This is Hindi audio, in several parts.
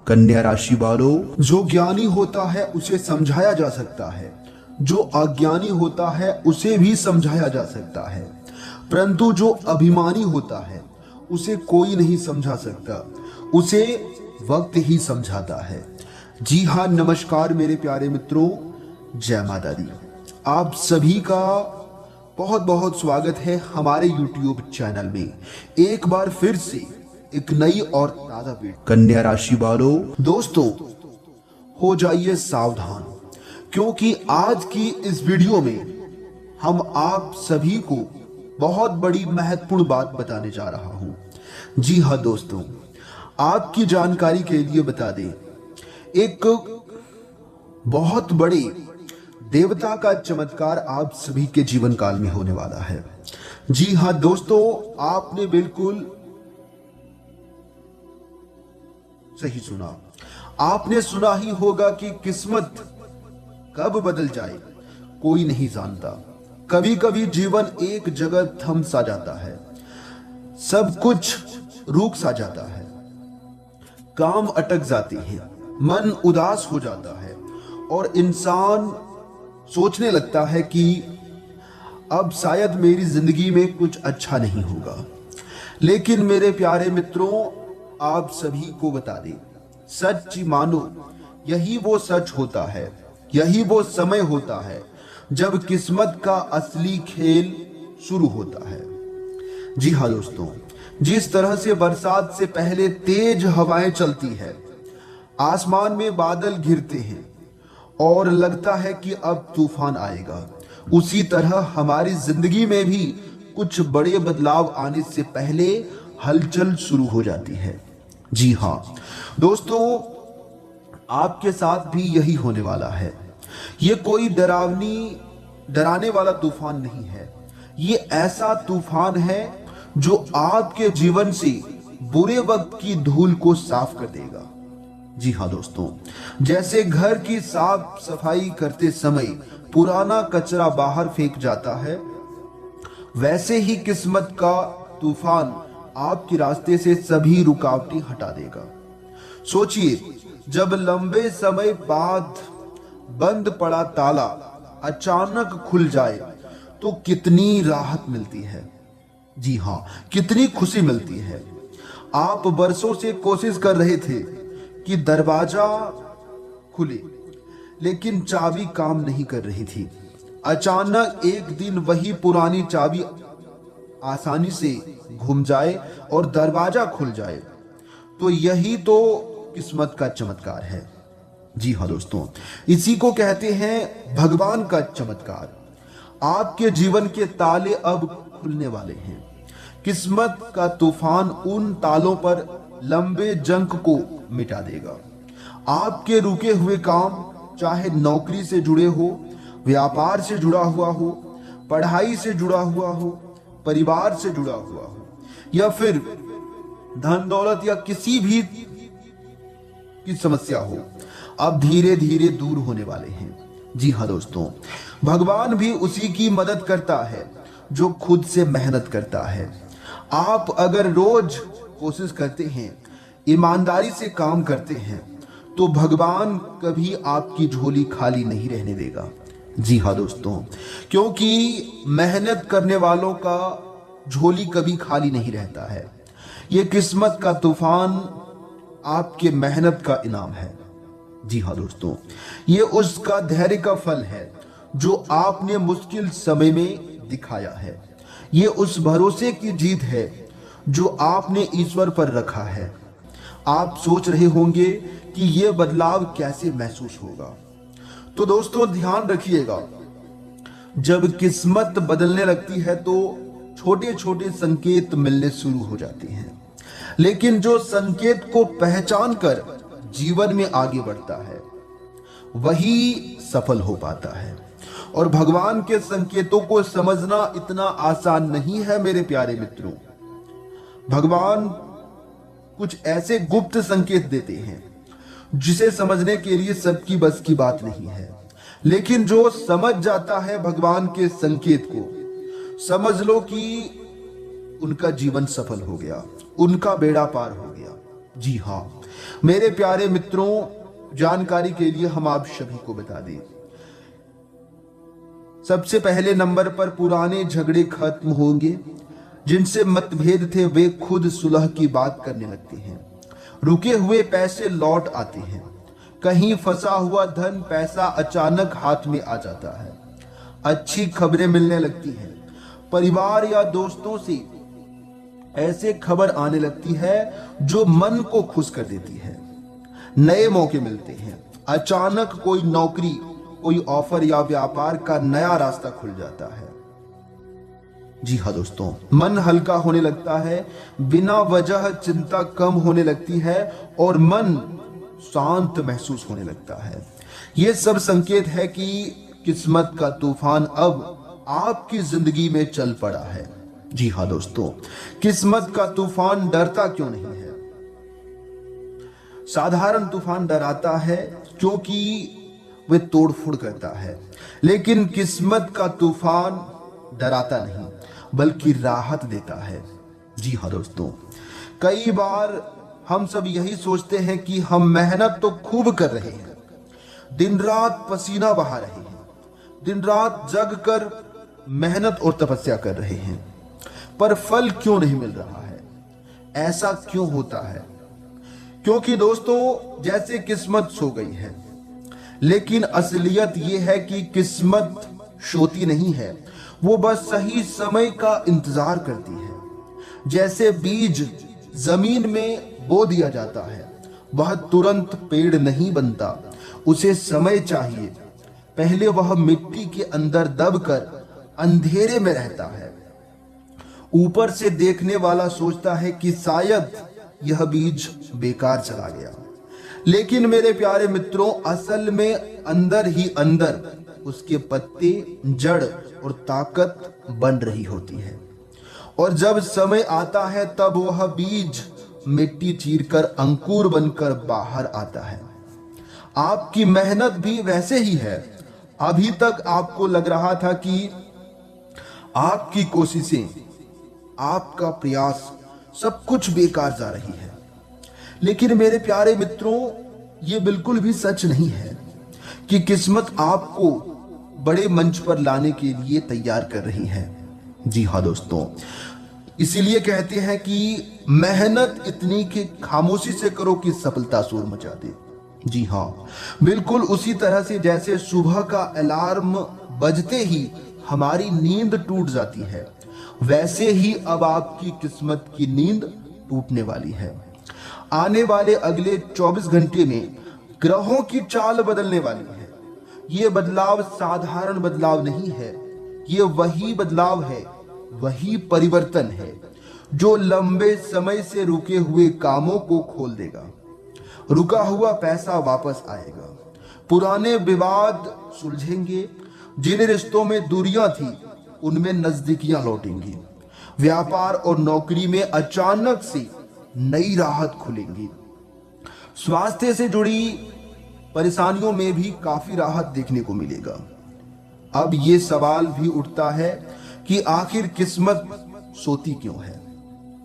कन्या राशि वालों, जो ज्ञानी होता है उसे समझाया जा सकता है, जो अज्ञानी होता है उसे भी समझाया जा सकता है, परंतु जो अभिमानी होता है उसे कोई नहीं समझा सकता, उसे वक्त ही समझाता है। जी हाँ, नमस्कार मेरे प्यारे मित्रों, जय माता दी। आप सभी का बहुत बहुत स्वागत है हमारे YouTube चैनल में। एक बार फिर से एक नई और ताजा वीडियो। कन्या राशि वालों, दोस्तों हो जाइए सावधान, क्योंकि आज की इस वीडियो में हम आप सभी को बहुत बड़ी महत्वपूर्ण बात बताने जा रहा हूं। जी हाँ दोस्तों, आपकी जानकारी के लिए बता दें, एक बहुत बड़े देवता का चमत्कार आप सभी के जीवन काल में होने वाला है। जी हाँ दोस्तों, आपने बिल्कुल सही सुना। आपने सुना ही होगा कि किस्मत कब बदल जाए कोई नहीं जानता। कभी कभी जीवन एक जगह थम सा जाता है, सब कुछ रुक सा जाता है, काम अटक जाते हैं, मन उदास हो जाता है और इंसान सोचने लगता है कि अब शायद मेरी जिंदगी में कुछ अच्छा नहीं होगा। लेकिन मेरे प्यारे मित्रों, आप सभी को बता दें, सच मानो यही वो सच होता है, यही वो समय होता है जब किस्मत का असली खेल शुरू होता है। जी हाँ दोस्तों, जिस तरह से बरसात से पहले तेज हवाएं चलती है, आसमान में बादल घिरते हैं और लगता है कि अब तूफान आएगा, उसी तरह हमारी जिंदगी में भी कुछ बड़े बदलाव आने से पहले हलचल शुरू हो जाती है। जी हाँ दोस्तों, आपके साथ भी यही होने वाला है। ये कोई डराने वाला तूफान नहीं है, ये ऐसा तूफान है जो आपके जीवन से बुरे वक्त की धूल को साफ कर देगा। जी हाँ दोस्तों, जैसे घर की साफ सफाई करते समय पुराना कचरा बाहर फेंक जाता है, वैसे ही किस्मत का तूफान आपके रास्ते से सभी रुकावटें हटा देगा। सोचिए, जब लंबे समय बाद बंद पड़ा ताला अचानक खुल जाए तो कितनी राहत मिलती है। जी हाँ, कितनी खुशी मिलती है। आप बरसों से कोशिश कर रहे थे कि दरवाजा खुले, लेकिन चाबी काम नहीं कर रही थी। अचानक एक दिन वही पुरानी चाबी आसानी से घूम जाए और दरवाजा खुल जाए, तो यही तो किस्मत का चमत्कार है। जी हाँ दोस्तों, इसी को कहते हैं भगवान का चमत्कार। आपके जीवन के ताले अब खुलने वाले हैं। किस्मत का तूफान उन तालों पर लंबे जंग को मिटा देगा। आपके रुके हुए काम, चाहे नौकरी से जुड़े हो, व्यापार से जुड़ा हुआ हो, पढ़ाई से जुड़ा हुआ हो, परिवार से जुड़ा हुआ हो, या फिर धन दौलत या किसी भी की समस्या हो, अब धीरे धीरे दूर होने वाले हैं। जी हाँ दोस्तों, भगवान भी उसी की मदद करता है जो खुद से मेहनत करता है। आप अगर रोज कोशिश करते हैं, ईमानदारी से काम करते हैं, तो भगवान कभी आपकी झोली खाली नहीं रहने देगा। जी हाँ दोस्तों, क्योंकि मेहनत करने वालों का झोली कभी खाली नहीं रहता है। ये किस्मत का तूफान आपके मेहनत का इनाम है। जी हाँ दोस्तों, ये उसका धैर्य का फल है जो आपने मुश्किल समय में दिखाया है। ये उस भरोसे की जीत है जो आपने ईश्वर पर रखा है। आप सोच रहे होंगे कि ये बदलाव कैसे महसूस होगा, तो दोस्तों ध्यान रखिएगा, जब किस्मत बदलने लगती है तो छोटे छोटे संकेत मिलने शुरू हो जाते हैं, लेकिन जो संकेत को पहचान कर जीवन में आगे बढ़ता है वही सफल हो पाता है। और भगवान के संकेतों को समझना इतना आसान नहीं है मेरे प्यारे मित्रों। भगवान कुछ ऐसे गुप्त संकेत देते हैं जिसे समझने के लिए सबकी बस की बात नहीं है, लेकिन जो समझ जाता है भगवान के संकेत को, समझ लो कि उनका जीवन सफल हो गया, उनका बेड़ा पार हो गया। जी हाँ, मेरे प्यारे मित्रों, जानकारी के लिए हम आप सभी को बता दें, सबसे पहले नंबर पर पुराने झगड़े खत्म होंगे। जिनसे मतभेद थे वे खुद सुलह की बात करने लगते हैं। रुके हुए पैसे लौट आते हैं। कहीं फंसा हुआ धन पैसा अचानक हाथ में आ जाता है। अच्छी खबरें मिलने लगती हैं। परिवार या दोस्तों से ऐसे खबर आने लगती है जो मन को खुश कर देती है। नए मौके मिलते हैं। अचानक कोई नौकरी, कोई ऑफर या व्यापार का नया रास्ता खुल जाता है। जी हाँ दोस्तों, मन हल्का होने लगता है। बिना वजह चिंता कम होने लगती है और मन शांत महसूस होने लगता है। ये सब संकेत है कि किस्मत का तूफान अब आपकी जिंदगी में चल पड़ा है। जी हाँ दोस्तों, किस्मत का तूफान डरता क्यों नहीं है? साधारण तूफान डराता है क्योंकि वे तोड़फोड़ करता है, लेकिन किस्मत का तूफान डराता नहीं बल्कि राहत देता है। जी हाँ दोस्तों, कई बार हम सब यही सोचते हैं कि हम मेहनत तो खूब कर रहे हैं, दिन रात पसीना बहा रहे हैं, दिन रात जग कर मेहनत और तपस्या कर रहे हैं, पर फल क्यों नहीं मिल रहा है? ऐसा क्यों होता है? क्योंकि दोस्तों, जैसे किस्मत सो गई है, लेकिन असलियत यह है कि किस्मत सोती नहीं है, वो बस सही समय का इंतजार करती है। जैसे बीज जमीन में बो दिया जाता है, वह तुरंत पेड़ नहीं बनता, उसे समय चाहिए। पहले वह मिट्टी के अंदर दबकर अंधेरे में रहता है। ऊपर से देखने वाला सोचता है कि शायद यह बीज बेकार चला गया, लेकिन मेरे प्यारे मित्रों, असल में अंदर ही अंदर उसके पत्ते, जड़ और ताकत बन रही होती है। और जब समय आता है तब वह बीज मिट्टी चीरकर अंकुर बनकर बाहर आता है। आपकी मेहनत भी वैसे ही है। अभी तक आपको लग रहा था कि आपकी कोशिशें, आपका प्रयास सब कुछ बेकार जा रही है, लेकिन मेरे प्यारे मित्रों, ये बिल्कुल भी सच नहीं है कि किस्मत आपको बड़े मंच पर लाने के लिए तैयार कर रही है। जी हाँ दोस्तों, इसीलिए कहते हैं कि मेहनत इतनी कि खामोशी से करो कि सफलता शोर मचा दे। जी हाँ, बिल्कुल उसी तरह से जैसे सुबह का अलार्म बजते ही हमारी नींद टूट जाती है, वैसे ही अब आपकी किस्मत की नींद टूटने वाली है। आने वाले अगले 24 घंटे में ग्रहों की चाल बदलने वाली है। ये बदलाव साधारण बदलाव नहीं है, ये वही बदलाव है, वही परिवर्तन है जो लंबे समय से रुके हुए कामों को खोल देगा। रुका हुआ पैसा वापस आएगा, पुराने विवाद सुलझेंगे, जिन रिश्तों में दूरियां थी उनमें नजदीकियां लौटेंगी, व्यापार और नौकरी में अचानक से नई राहत खुलेंगी, स्वास्थ्य से जुड़ी परेशानियों में भी काफी राहत देखने को मिलेगा। अब ये सवाल भी उठता है कि आखिर किस्मत सोती क्यों है?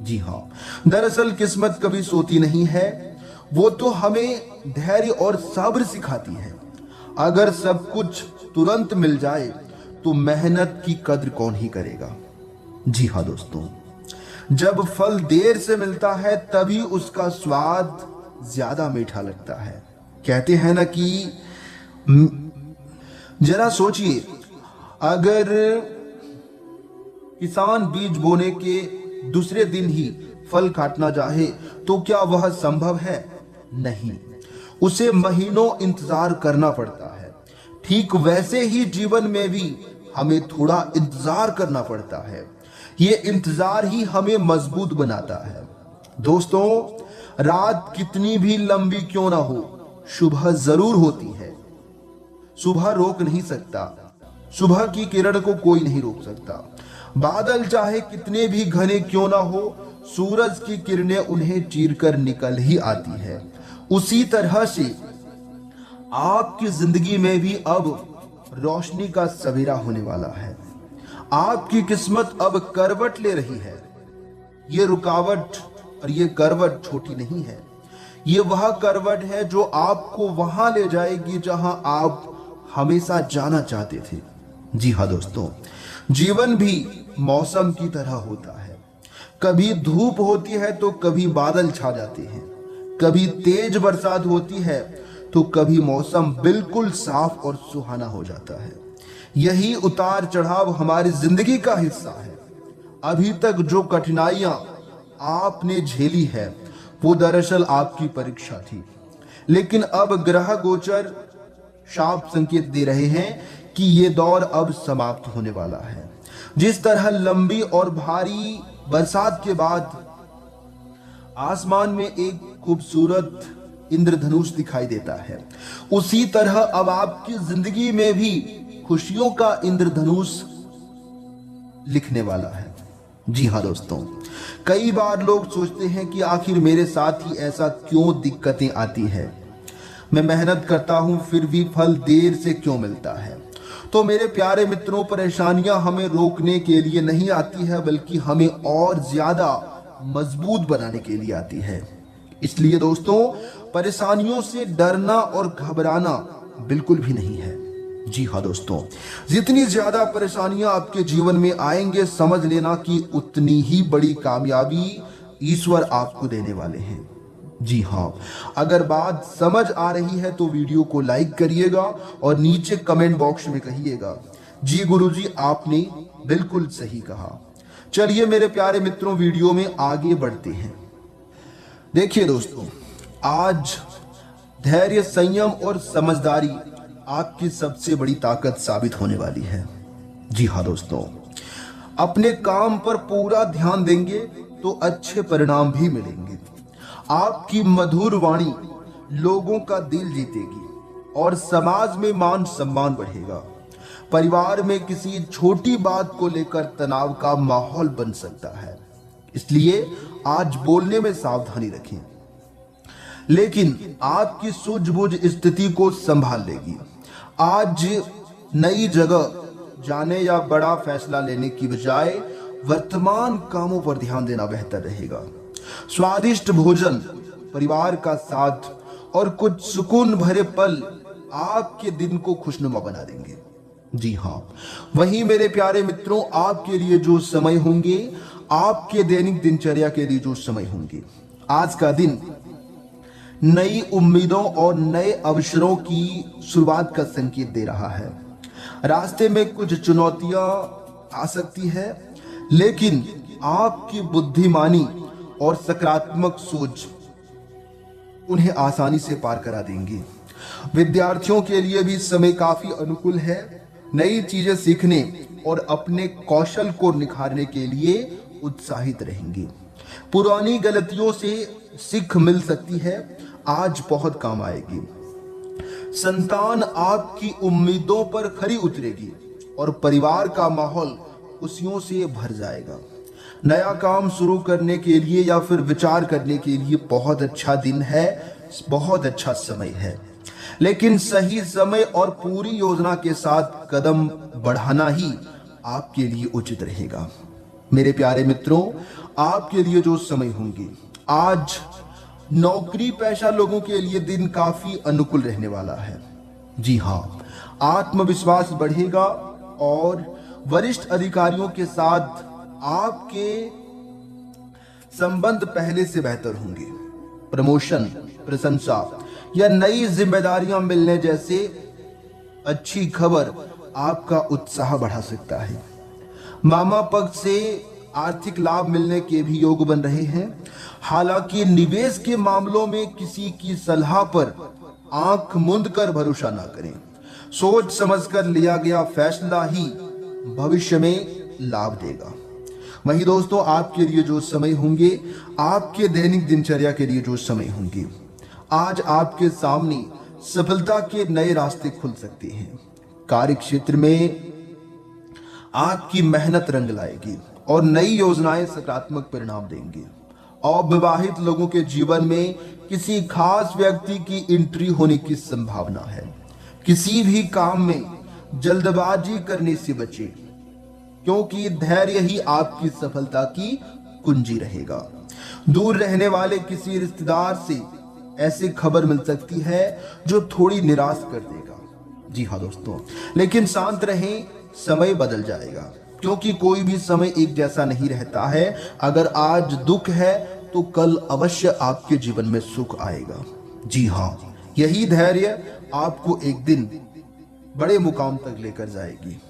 जी हाँ, दरअसल किस्मत कभी सोती नहीं है, वो तो हमें धैर्य और सब्र सिखाती है। अगर सब कुछ तुरंत मिल जाए तो मेहनत की कद्र कौन ही करेगा? जी हाँ दोस्तों, जब फल देर से मिलता है तभी उसका स्वाद ज्यादा मीठा लगता है। कहते हैं ना कि जरा सोचिए, अगर किसान बीज बोने के दूसरे दिन ही फल काटना चाहे तो क्या वह संभव है? नहीं, उसे महीनों इंतजार करना पड़ता है। ठीक वैसे ही जीवन में भी हमें थोड़ा इंतजार करना पड़ता है। ये इंतजार ही हमें मजबूत बनाता है। दोस्तों, रात कितनी भी लंबी क्यों ना हो, सुबह जरूर होती है। सुबह रोक नहीं सकता, सुबह की किरण को कोई नहीं रोक सकता। बादल चाहे कितने भी घने क्यों ना हो, सूरज की किरणें उन्हें चीरकर निकल ही आती है। उसी तरह से आपकी जिंदगी में भी अब रोशनी का सवेरा होने वाला है। आपकी किस्मत अब करवट ले रही है। ये रुकावट और ये करवट छोटी नहीं है, ये वह करवट है जो आपको वहां ले जाएगी जहां आप हमेशा जाना चाहते थे। जी हाँ दोस्तों, जीवन भी मौसम की तरह होता है। कभी धूप होती है तो कभी बादल छा जाते हैं, कभी तेज बरसात होती है तो कभी मौसम बिल्कुल साफ और सुहाना हो जाता है। यही उतार चढ़ाव हमारी जिंदगी का हिस्सा है। अभी तक जो कठिनाइयां आपने झेली है वो दरअसल आपकी परीक्षा थी, लेकिन अब ग्रह गोचर साफ संकेत दे रहे हैं कि ये दौर अब समाप्त होने वाला है। जिस तरह लंबी और भारी बरसात के बाद आसमान में एक खूबसूरत इंद्रधनुष दिखाई देता है, उसी तरह अब आपकी जिंदगी में भी खुशियों का इंद्रधनुष लिखने वाला है। जी हाँ दोस्तों, कई बार लोग सोचते हैं कि आखिर मेरे साथ ही ऐसा क्यों दिक्कतें आती है, मैं मेहनत करता हूं फिर भी फल देर से क्यों मिलता है। तो मेरे प्यारे मित्रों, परेशानियां हमें रोकने के लिए नहीं आती है, बल्कि हमें और ज्यादा मजबूत बनाने के लिए आती है। इसलिए दोस्तों, परेशानियों से डरना और घबराना बिल्कुल भी नहीं है। जी हाँ दोस्तों, जितनी ज्यादा परेशानियां आपके जीवन में आएंगे, समझ लेना कि उतनी ही बड़ी कामयाबी ईश्वर आपको देने वाले हैं। जी हाँ, अगर बात समझ आ रही है तो वीडियो को लाइक करिएगा और नीचे कमेंट बॉक्स में कहिएगा, जी गुरुजी आपने बिल्कुल सही कहा। चलिए मेरे प्यारे मित्रों, वीडियो में आगे बढ़ते हैं। देखिए दोस्तों, आज धैर्य, संयम और समझदारी आपकी सबसे बड़ी ताकत साबित होने वाली है। जी हाँ दोस्तों, अपने काम पर पूरा ध्यान देंगे तो अच्छे परिणाम भी मिलेंगे। आपकी मधुर वाणी लोगों का दिल जीतेगी और समाज में मान सम्मान बढ़ेगा। परिवार में किसी छोटी बात को लेकर तनाव का माहौल बन सकता है, इसलिए आज बोलने में सावधानी रखें, लेकिन आपकी सूझबूझ स्थिति को संभाल लेगी। आज नई जगह जाने या बड़ा फैसला लेने की बजाय वर्तमान कामों पर ध्यान देना बेहतर रहेगा। स्वादिष्ट भोजन, परिवार का साथ और कुछ सुकून भरे पल आपके दिन को खुशनुमा बना देंगे। जी हाँ, वहीं मेरे प्यारे मित्रों, आपके लिए जो समय होंगे, आपके दैनिक दिनचर्या के लिए जो समय होंगे, आज का दिन नई उम्मीदों और नए अवसरों की शुरुआत का संकेत दे रहा है। रास्ते में कुछ चुनौतियां आ सकती है, लेकिन आपकी बुद्धिमानी और सकारात्मक सोच उन्हें आसानी से पार करा देंगी। विद्यार्थियों के लिए भी समय काफी अनुकूल है। नई चीजें सीखने और अपने कौशल को निखारने के लिए उत्साहित रहेंगे। पुरानी गलतियों से सीख मिल सकती है, आज बहुत काम आएगी। संतान आपकी उम्मीदों पर खरी उतरेगी और परिवार का माहौल खुशियों से भर जाएगा। नया काम शुरू करने के लिए या फिर विचार करने के लिए बहुत अच्छा दिन है, बहुत अच्छा समय है, लेकिन सही समय और पूरी योजना के साथ कदम बढ़ाना ही आपके लिए उचित रहेगा। मेरे प्यारे मित्रों, आपके लिए जो समय होंगे, आज नौकरी पेशा लोगों के लिए दिन काफी अनुकूल रहने वाला है। जी हाँ, आत्मविश्वास बढ़ेगा और वरिष्ठ अधिकारियों के साथ आपके संबंध पहले से बेहतर होंगे। प्रमोशन, प्रशंसा या नई जिम्मेदारियां मिलने जैसे अच्छी खबर आपका उत्साह बढ़ा सकता है। मामा पक्ष से आर्थिक लाभ मिलने के भी योग बन रहे हैं। हालांकि निवेश के मामलों में किसी की सलाह पर आंख मूंद कर भरोसा ना करें। सोच समझकर लिया गया फैसला ही भविष्य में लाभ देगा। वहीं दोस्तों, आपके लिए जो समय होंगे, आपके दैनिक दिनचर्या के लिए जो समय होंगे, आज आपके सामने सफलता के नए रास्ते खुल सकते हैं। कार्य क्षेत्र में आपकी मेहनत रंग लाएगी और नई योजनाएं सकारात्मक परिणाम देंगी। अविवाहित लोगों के जीवन में किसी खास व्यक्ति की एंट्री होने की संभावना है। किसी भी काम में जल्दबाजी करने से बचें, क्योंकि धैर्य ही आपकी सफलता की कुंजी रहेगा। दूर रहने वाले किसी रिश्तेदार से ऐसी खबर मिल सकती है जो थोड़ी निराश कर देगा। जी हाँ दोस्तों, लेकिन शांत रहें, समय बदल जाएगा, क्योंकि कोई भी समय एक जैसा नहीं रहता है। अगर आज दुख है तो कल अवश्य आपके जीवन में सुख आएगा। जी हाँ, यही धैर्य आपको एक दिन बड़े मुकाम तक लेकर जाएगी।